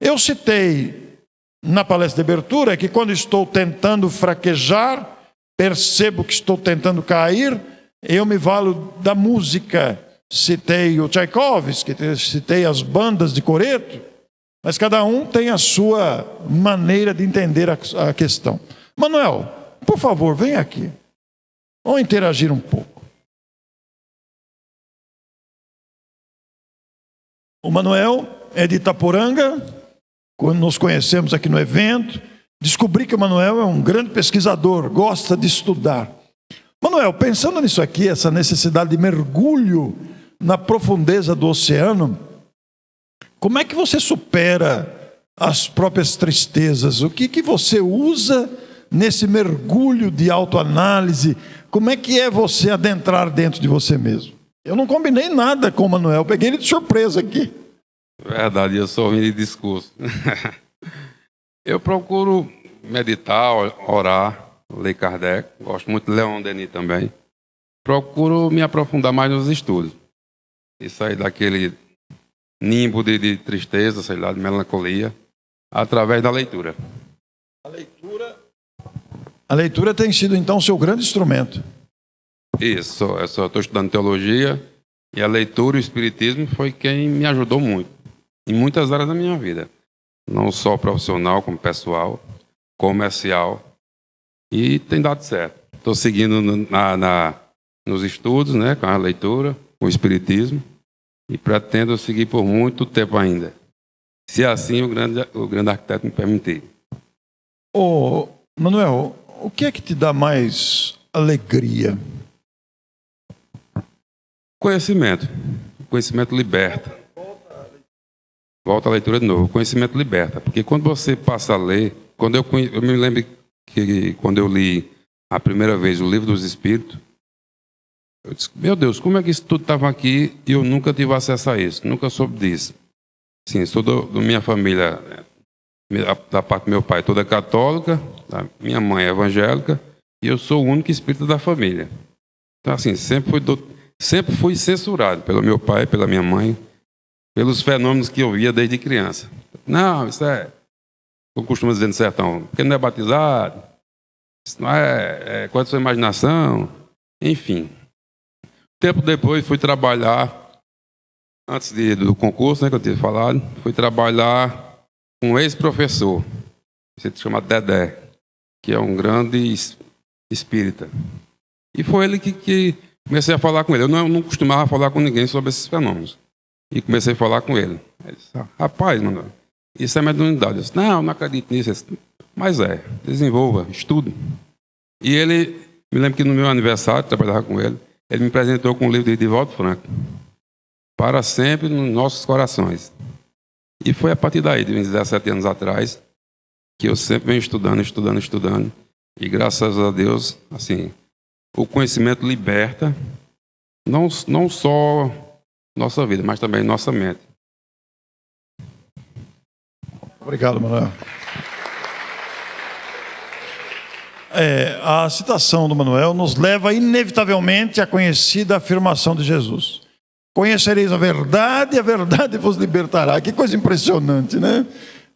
Eu citei na palestra de abertura que quando estou tentando fraquejar, percebo que estou tentando cair, eu me valo da música. Citei o Tchaikovsky, citei as bandas de coreto, mas cada um tem a sua maneira de entender a questão. Manuel, por favor, vem aqui. Vamos interagir um pouco. O Manuel é de Itaporanga, quando nos conhecemos aqui no evento, descobri que o Manuel é um grande pesquisador, gosta de estudar. Manuel, pensando nisso aqui, essa necessidade de mergulho na profundeza do oceano, como é que você supera as próprias tristezas? O que você usa nesse mergulho de autoanálise? Como é que é você adentrar dentro de você mesmo? Eu não combinei nada com o Manuel, peguei ele de surpresa aqui. Verdade, eu sou ruim de discurso. Eu procuro meditar, orar, ler Kardec, gosto muito de Leon Denis também. Procuro me aprofundar mais nos estudos e sair daquele nimbo de tristeza, sei lá, de melancolia, através da leitura. A leitura tem sido então o seu grande instrumento. Isso, eu estou estudando teologia e a leitura e o espiritismo foi quem me ajudou muito, em muitas áreas da minha vida. Não só profissional, como pessoal, comercial, e tem dado certo. Estou seguindo nos estudos, né, com a leitura, com o espiritismo, e pretendo seguir por muito tempo ainda, se assim o grande arquiteto me permitir. Ô, Manuel, o que é que te dá mais alegria? Conhecimento. O conhecimento liberta. Volta à leitura de novo. O conhecimento liberta. Porque quando você passa a ler... Eu me lembro que quando eu li a primeira vez o Livro dos Espíritos, eu disse, meu Deus, como é que isso tudo estava aqui e eu nunca tive acesso a isso? Nunca soube disso. Sim, sou da minha família, da parte do meu pai, toda católica, minha mãe é evangélica, e eu sou o único espírita da família. Então, assim, sempre fui censurado pelo meu pai, pela minha mãe, pelos fenômenos que eu via desde criança. Não, isso é, eu costumo dizer no sertão, porque não é batizado, isso não é coisa da sua imaginação, enfim. Tempo depois fui trabalhar, antes do concurso, né, que eu tinha falado, fui trabalhar com um ex-professor, se chama Dedé, que é um grande espírita. E foi ele que comecei a falar com ele. Eu não costumava falar com ninguém sobre esses fenômenos. E comecei a falar com ele. Ele disse, rapaz, mano, isso é mediunidade. Eu disse, não acredito nisso. Disse, mas desenvolva, estude. E ele, me lembro que no meu aniversário, trabalhava com ele, ele me apresentou com o livro de Divaldo Franco, Para Sempre nos Nossos Corações. E foi a partir daí, de uns 17 anos atrás, que eu sempre venho estudando. E graças a Deus, assim, o conhecimento liberta não só nossa vida, mas também nossa mente. Obrigado, Manuel. A citação do Manuel nos leva inevitavelmente à conhecida afirmação de Jesus. Conhecereis a verdade e a verdade vos libertará. Que coisa impressionante, né?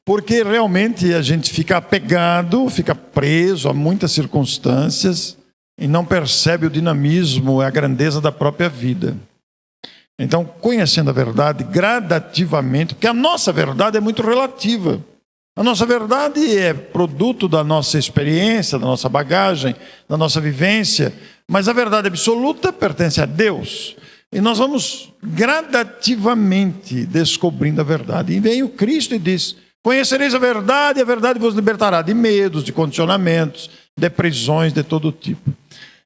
Porque realmente a gente fica apegado, fica preso a muitas circunstâncias e não percebe o dinamismo e a grandeza da própria vida. Então, conhecendo a verdade gradativamente, porque a nossa verdade é muito relativa. A nossa verdade é produto da nossa experiência, da nossa bagagem, da nossa vivência, mas a verdade absoluta pertence a Deus. E nós vamos gradativamente descobrindo a verdade. E vem o Cristo e diz, conhecereis a verdade vos libertará de medos, de condicionamentos, de prisões de todo tipo.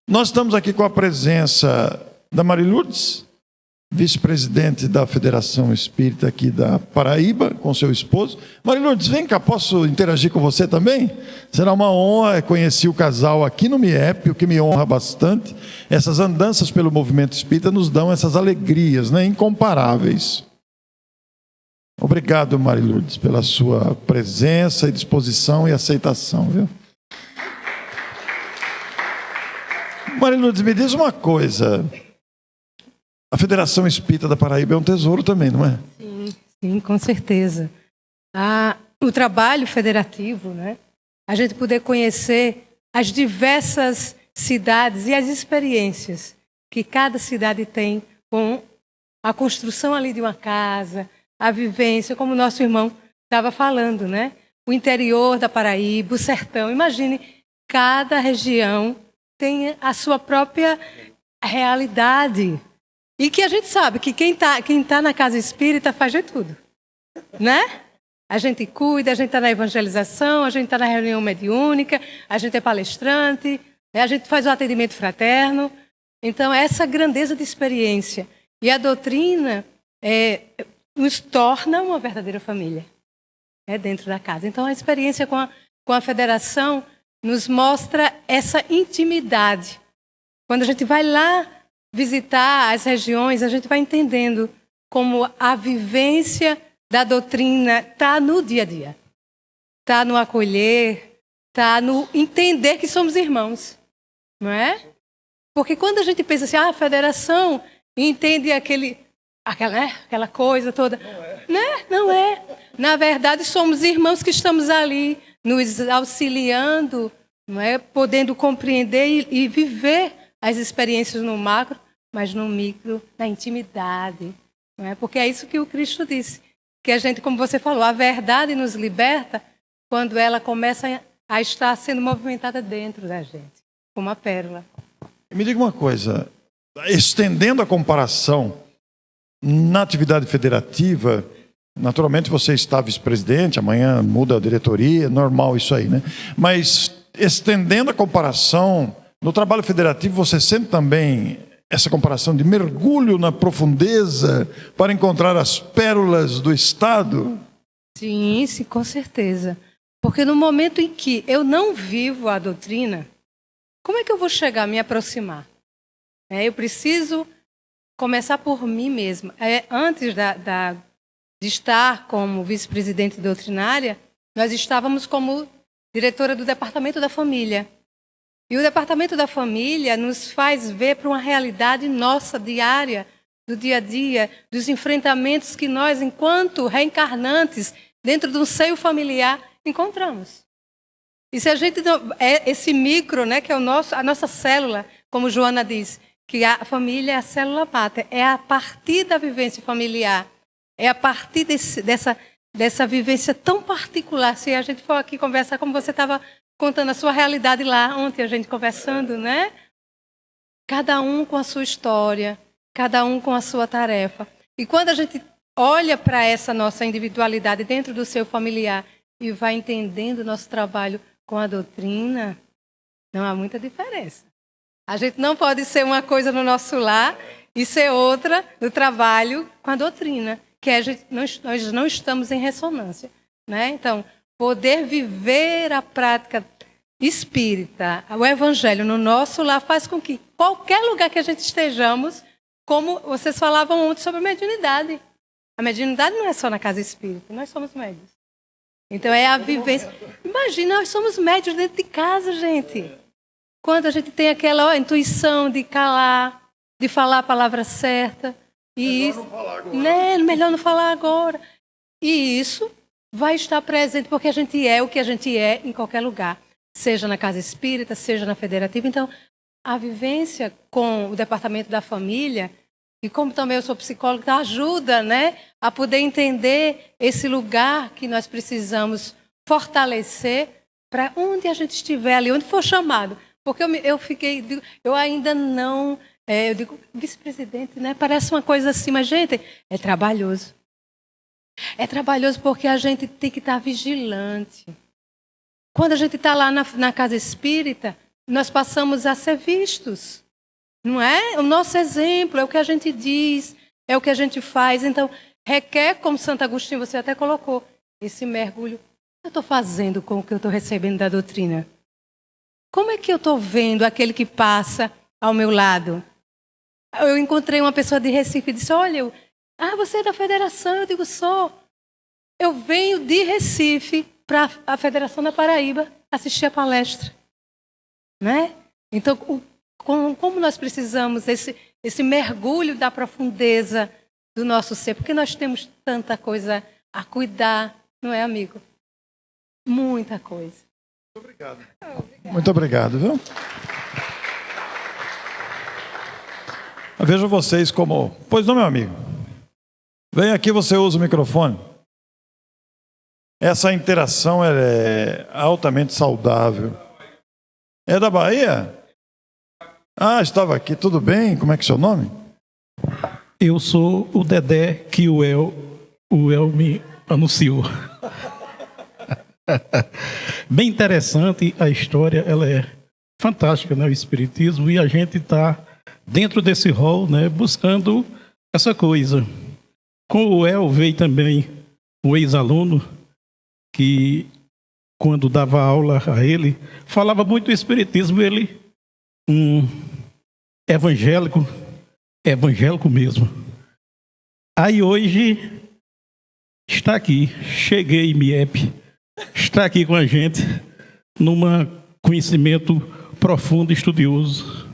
Nós estamos aqui com a presença da Maria Lourdes, vice-presidente da Federação Espírita aqui da Paraíba, com seu esposo. Maria Lourdes, vem cá, posso interagir com você também? Será uma honra, conheci o casal aqui no MIEP, o que me honra bastante. Essas andanças pelo movimento espírita nos dão essas alegrias, né, incomparáveis. Obrigado, Maria Lourdes, pela sua presença e disposição e aceitação, viu? Maria Lourdes, me diz uma coisa. A Federação Espírita da Paraíba é um tesouro também, não é? Sim, com certeza. O trabalho federativo, né? A gente poder conhecer as diversas cidades e as experiências que cada cidade tem com a construção ali de uma casa, a vivência, como o nosso irmão estava falando, né? O interior da Paraíba, o sertão. Imagine, cada região tem a sua própria realidade. E que a gente sabe que quem tá na casa espírita faz de tudo, né? A gente cuida, a gente está na evangelização, a gente está na reunião mediúnica, a gente é palestrante, né? A gente faz o atendimento fraterno. Então, essa grandeza de experiência. E a doutrina nos torna uma verdadeira família, dentro da casa. Então, a experiência com a federação nos mostra essa intimidade. Quando a gente vai lá visitar as regiões, a gente vai entendendo como a vivência da doutrina está no dia a dia. Está no acolher, está no entender que somos irmãos. Não é? Porque quando a gente pensa assim, a federação entende aquela coisa toda. Não é. Na verdade, somos irmãos que estamos ali nos auxiliando, não é? Podendo compreender e viver as experiências no macro, mas no micro, na intimidade. Não é? Porque é isso que o Cristo disse. Que a gente, como você falou, a verdade nos liberta quando ela começa a estar sendo movimentada dentro da gente, como a pérola. Me diga uma coisa, estendendo a comparação na atividade federativa, naturalmente você está vice-presidente, amanhã muda a diretoria, normal isso aí, né? Mas estendendo a comparação, no trabalho federativo você sente também essa comparação de mergulho na profundeza para encontrar as pérolas do Estado? Sim, sim, com certeza. Porque no momento em que eu não vivo a doutrina, como é que eu vou chegar a me aproximar? Eu preciso começar por mim mesma. Antes de estar como vice-presidente doutrinária, nós estávamos como diretora do Departamento da Família. E o Departamento da Família nos faz ver para uma realidade nossa, diária, do dia a dia, dos enfrentamentos que nós, enquanto reencarnantes, dentro de um seio familiar, encontramos. E se a gente não, esse micro, né, que é a nossa célula, como Joana diz, que a família é a célula máter, é a partir da vivência familiar, é a partir dessa vivência tão particular. Se a gente for aqui conversar, como você estava contando a sua realidade lá ontem, a gente conversando, né? Cada um com a sua história, cada um com a sua tarefa. E quando a gente olha para essa nossa individualidade dentro do seu familiar e vai entendendo o nosso trabalho com a doutrina, não há muita diferença. A gente não pode ser uma coisa no nosso lar e ser outra no trabalho com a doutrina, que nós não estamos em ressonância, né? Então, poder viver a prática espírita, o evangelho no nosso lar faz com que qualquer lugar que a gente estejamos, como vocês falavam ontem sobre mediunidade. A mediunidade não é só na casa espírita, nós somos médios. Então é a vivência. Imagina, nós somos médios dentro de casa, gente. Quando a gente tem aquela intuição de calar, de falar a palavra certa. E melhor não falar agora. E isso vai estar presente porque a gente é o que a gente é em qualquer lugar. Seja na casa espírita, seja na federativa. Então, a vivência com o Departamento da Família, e como também eu sou psicóloga, ajuda, né, a poder entender esse lugar que nós precisamos fortalecer para onde a gente estiver ali, onde for chamado. Porque eu ainda não, eu digo, vice-presidente, né? Parece uma coisa assim, mas, gente, é trabalhoso. É trabalhoso porque a gente tem que estar vigilante. Quando a gente está lá na casa espírita, nós passamos a ser vistos. Não é? O nosso exemplo é o que a gente diz, é o que a gente faz. Então, requer, como Santo Agostinho, você até colocou, esse mergulho. O que eu estou fazendo com o que eu estou recebendo da doutrina? Como é que eu estou vendo aquele que passa ao meu lado? Eu encontrei uma pessoa de Recife e disse, olha, você é da federação? Eu digo, sou. Eu venho de Recife para a Federação da Paraíba assistir a palestra. Né? Então, como nós precisamos esse mergulho da profundeza do nosso ser, porque nós temos tanta coisa a cuidar, não é, amigo? Muita coisa. Muito obrigado. Muito obrigado, viu? Vejo vocês como... Pois não, meu amigo. Vem aqui, você usa o microfone. Essa interação é altamente saudável. É da Bahia? Estava aqui. Tudo bem? Como é que é o seu nome? Eu sou o Dedé que o El me anunciou. Bem interessante a história, ela é fantástica, né? O espiritismo, e a gente está dentro desse rol, né? Buscando essa coisa. Com o El veio também um ex-aluno que, quando dava aula a ele, falava muito do espiritismo, ele evangélico mesmo. Aí hoje está aqui, cheguei, MIEP, está aqui com a gente num conhecimento profundo e estudioso.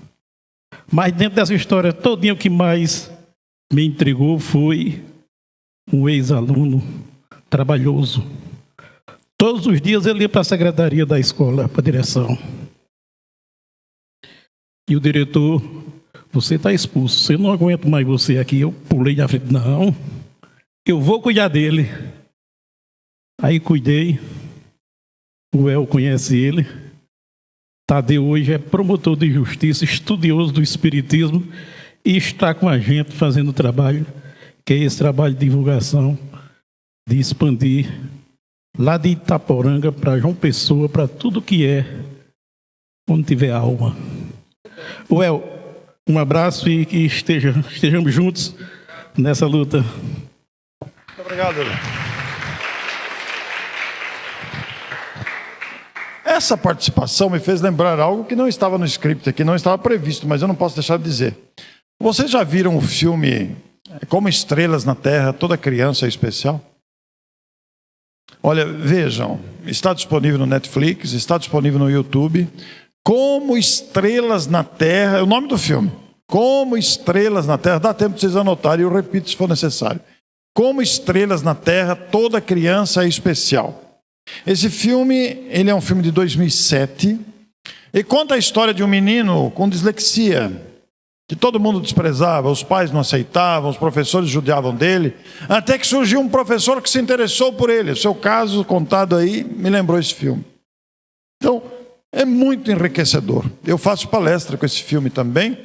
Mas dentro dessa história todinha, o que mais me intrigou foi um ex-aluno trabalhoso. Todos os dias ele ia para a secretaria da escola, para a direção. E o diretor, você está expulso, eu não aguento mais você aqui. Eu pulei na frente, não, eu vou cuidar dele. Aí cuidei, o El conhece ele. Tadeu hoje é promotor de justiça, estudioso do espiritismo e está com a gente fazendo trabalho, que é esse trabalho de divulgação, de expandir lá de Itaporanga para João Pessoa, para tudo que é, onde tiver alma. El, Um abraço e que estejamos juntos nessa luta. Muito obrigado. Essa participação me fez lembrar algo que não estava no script aqui, não estava previsto, mas eu não posso deixar de dizer. Vocês já viram o filme Como Estrelas na Terra, Toda Criança é Especial? Olha, vejam, está disponível no Netflix, está disponível no YouTube. Como Estrelas na Terra, é o nome do filme. Como Estrelas na Terra, dá tempo de vocês anotarem, eu repito se for necessário. Como Estrelas na Terra, Toda Criança é Especial. Esse filme, ele é um filme de 2007 e conta a história de um menino com dislexia, que todo mundo desprezava, os pais não aceitavam, os professores judiavam dele, até que surgiu um professor que se interessou por ele. O seu caso contado aí me lembrou esse filme. Então, é muito enriquecedor. Eu faço palestra com esse filme também,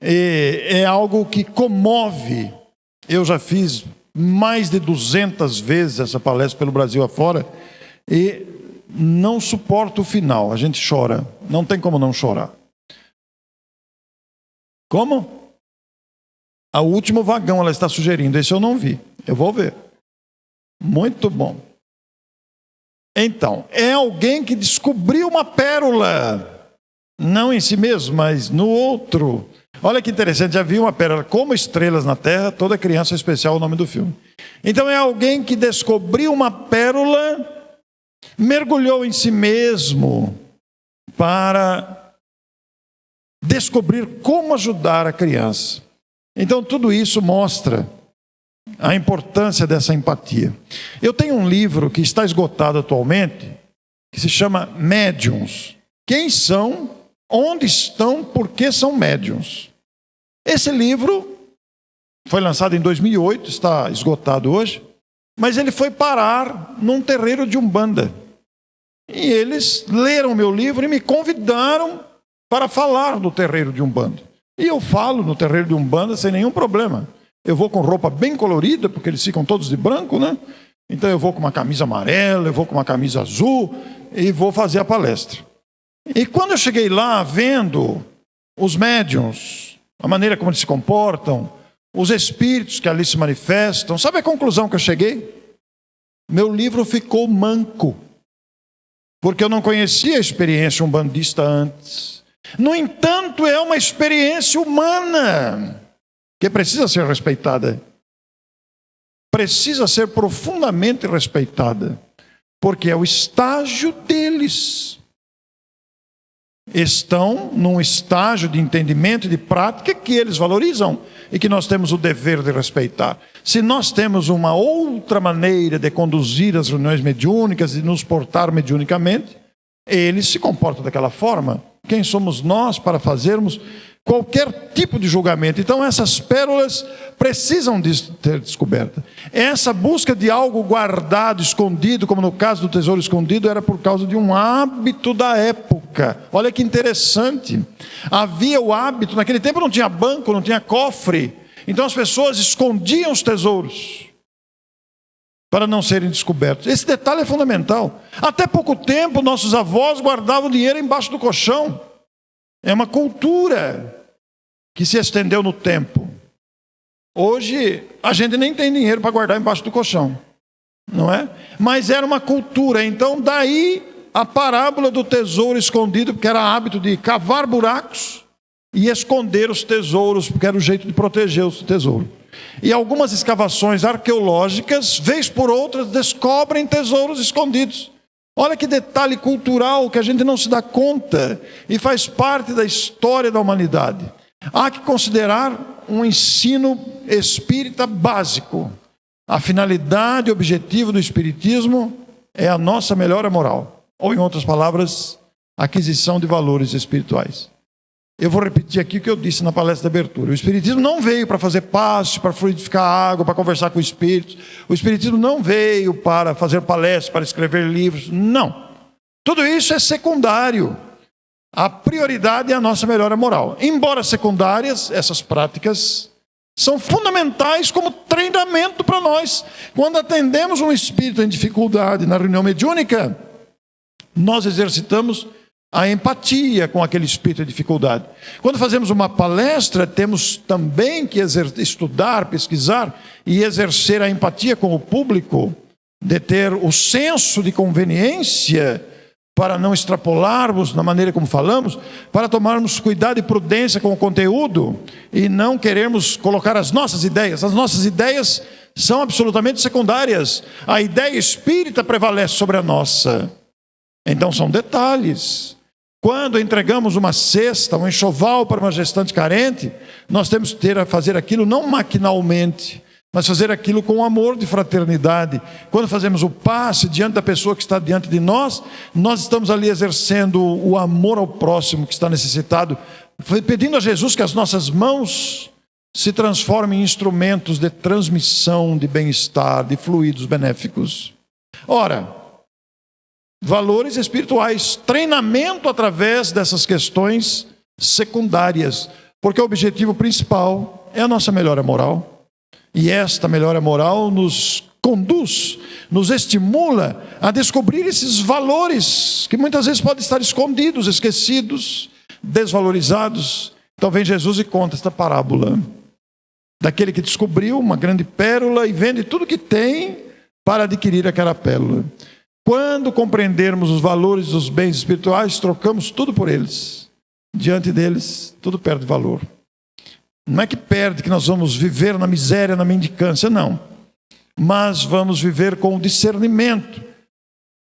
e é algo que comove. Eu já fiz mais de 200 vezes essa palestra pelo Brasil afora, e não suporto o final. A gente chora, não tem como não chorar. Como? O último vagão ela está sugerindo, esse eu não vi, eu vou ver. Muito bom. Então, é alguém que descobriu uma pérola, não em si mesmo, mas no outro. Olha que interessante, já vi uma pérola, Como Estrelas na Terra, Toda Criança é Especial, é o nome do filme. Então é alguém que descobriu uma pérola, mergulhou em si mesmo para descobrir como ajudar a criança. Então tudo isso mostra a importância dessa empatia. Eu tenho um livro que está esgotado atualmente, que se chama Médiuns. Quem são, onde estão, por que são médiuns? Esse livro foi lançado em 2008, está esgotado hoje, mas ele foi parar num terreiro de Umbanda. E eles leram meu livro e me convidaram para falar no terreiro de Umbanda. E eu falo no terreiro de Umbanda sem nenhum problema. Eu vou com roupa bem colorida, porque eles ficam todos de branco, né? Então eu vou com uma camisa amarela, eu vou com uma camisa azul e vou fazer a palestra. E quando eu cheguei lá, vendo os médiuns, a maneira como eles se comportam, os espíritos que ali se manifestam, sabe a conclusão que eu cheguei? Meu livro ficou manco, porque eu não conhecia a experiência umbandista antes. No entanto, é uma experiência humana que precisa ser respeitada. Precisa ser profundamente respeitada, porque é o estágio deles. Estão num estágio de entendimento e de prática que eles valorizam e que nós temos o dever de respeitar. Se nós temos uma outra maneira de conduzir as reuniões mediúnicas e nos portar mediunicamente, eles se comportam daquela forma. Quem somos nós para fazermos qualquer tipo de julgamento? Então essas pérolas precisam de ser descobertas. Essa busca de algo guardado, escondido, como no caso do tesouro escondido, era por causa de um hábito da época. Olha que interessante. Havia o hábito, naquele tempo não tinha banco, não tinha cofre. Então as pessoas escondiam os tesouros para não serem descobertos. Esse detalhe é fundamental. Até pouco tempo, nossos avós guardavam dinheiro embaixo do colchão. É uma cultura que se estendeu no tempo. Hoje, a gente nem tem dinheiro para guardar embaixo do colchão, não é? Mas era uma cultura. Então, daí a parábola do tesouro escondido, porque era hábito de cavar buracos e esconder os tesouros, porque era o jeito de proteger o tesouro. E algumas escavações arqueológicas, vez por outras, descobrem tesouros escondidos. Olha que detalhe cultural que a gente não se dá conta e faz parte da história da humanidade. Há que considerar um ensino espírita básico. A finalidade e objetivo do espiritismo é a nossa melhora moral. Ou, em outras palavras, aquisição de valores espirituais. Eu vou repetir aqui o que eu disse na palestra de abertura. O Espiritismo não veio para fazer passe, para fluidificar água, para conversar com espíritos. O Espiritismo não veio para fazer palestras, para escrever livros. Não. Tudo isso é secundário. A prioridade é a nossa melhora moral. Embora secundárias, essas práticas são fundamentais como treinamento para nós. Quando atendemos um espírito em dificuldade na reunião mediúnica, nós exercitamos a empatia com aquele espírito de dificuldade. Quando fazemos uma palestra, temos também que estudar, pesquisar e exercer a empatia com o público, de ter o senso de conveniência para não extrapolarmos na maneira como falamos, para tomarmos cuidado e prudência com o conteúdo e não querermos colocar as nossas ideias. As nossas ideias são absolutamente secundárias. A ideia espírita prevalece sobre a nossa. Então são detalhes. Quando entregamos uma cesta, um enxoval para uma gestante carente, nós temos que fazer aquilo não maquinalmente, mas fazer aquilo com amor de fraternidade. Quando fazemos o passe diante da pessoa que está diante de nós, nós estamos ali exercendo o amor ao próximo que está necessitado, pedindo a Jesus que as nossas mãos se transformem em instrumentos de transmissão de bem-estar, de fluidos benéficos. Ora, valores espirituais, treinamento através dessas questões secundárias, porque o objetivo principal é a nossa melhora moral. E esta melhora moral nos conduz, nos estimula a descobrir esses valores que muitas vezes podem estar escondidos, esquecidos, desvalorizados. Então vem Jesus e conta esta parábola daquele que descobriu uma grande pérola e vende tudo que tem para adquirir aquela pérola. Quando compreendermos os valores dos bens espirituais, trocamos tudo por eles. Diante deles, tudo perde valor. Não é que perde, que nós vamos viver na miséria, na mendicância, não. Mas vamos viver com o discernimento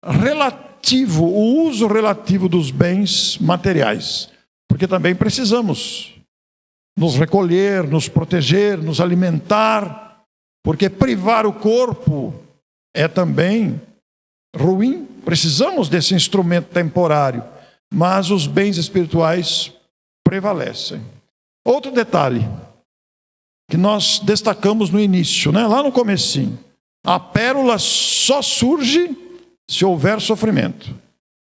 relativo, o uso relativo dos bens materiais. Porque também precisamos nos recolher, nos proteger, nos alimentar. Porque privar o corpo é também ruim. Precisamos desse instrumento temporário. Mas os bens espirituais prevalecem. Outro detalhe que nós destacamos no início, lá no comecinho. A pérola só surge se houver sofrimento.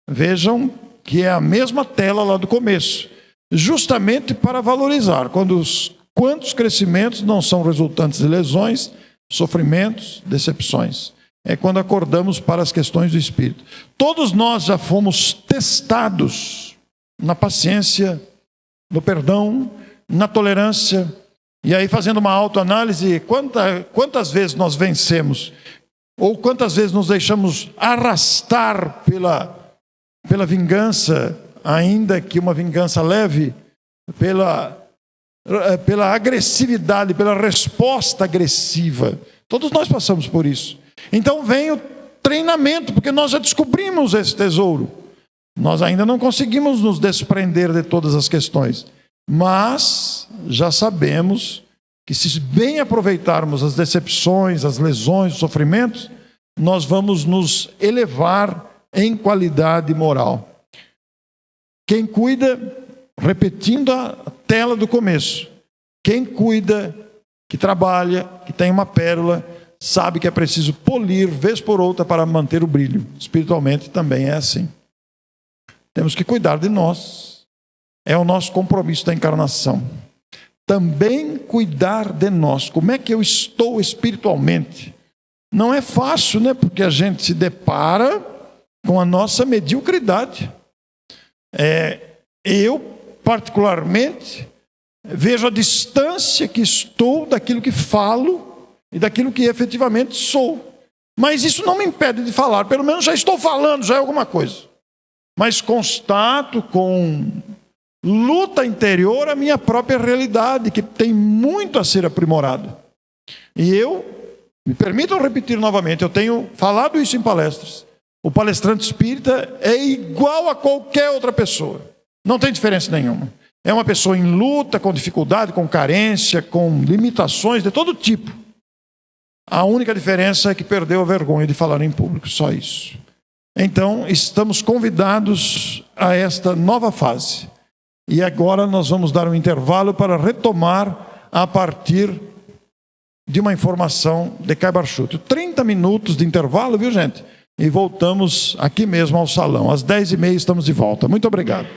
Vejam que é a mesma tela lá do começo. Justamente para valorizar quantos crescimentos não são resultantes de lesões, sofrimentos, decepções. É quando acordamos para as questões do espírito. Todos nós já fomos testados na paciência, no perdão, na tolerância, e aí fazendo uma autoanálise, quantas vezes nós vencemos, ou quantas vezes nos deixamos arrastar pela vingança, ainda que uma vingança leve, pela agressividade, pela resposta agressiva. Todos nós passamos por isso. Então vem o treinamento, porque nós já descobrimos esse tesouro. Nós ainda não conseguimos nos desprender de todas as questões. Mas já sabemos que se bem aproveitarmos as decepções, as lesões, os sofrimentos, nós vamos nos elevar em qualidade moral. Quem cuida, repetindo a tela do começo, quem cuida, que trabalha, que tem uma pérola, sabe que é preciso polir vez por outra para manter o brilho. Espiritualmente também é assim. Temos que cuidar de nós. É o nosso compromisso da encarnação. Também cuidar de nós. Como é que eu estou espiritualmente? Não é fácil, porque a gente se depara com a nossa mediocridade. Eu, particularmente, vejo a distância que estou daquilo que falo e daquilo que efetivamente sou. Mas isso não me impede de falar. Pelo menos já estou falando, já é alguma coisa. Mas constato com luta interior a minha própria realidade, que tem muito a ser aprimorado. E me permitam repetir novamente, eu tenho falado isso em palestras. O palestrante espírita é igual a qualquer outra pessoa. Não tem diferença nenhuma. É uma pessoa em luta, com dificuldade, com carência, com limitações de todo tipo. A única diferença é que perdeu a vergonha de falar em público, só isso. Então, estamos convidados a esta nova fase. E agora nós vamos dar um intervalo para retomar a partir de uma informação de Caibar Schutt. 30 minutos de intervalo, viu, gente? E voltamos aqui mesmo ao salão. Às 10h30 estamos de volta. Muito obrigado.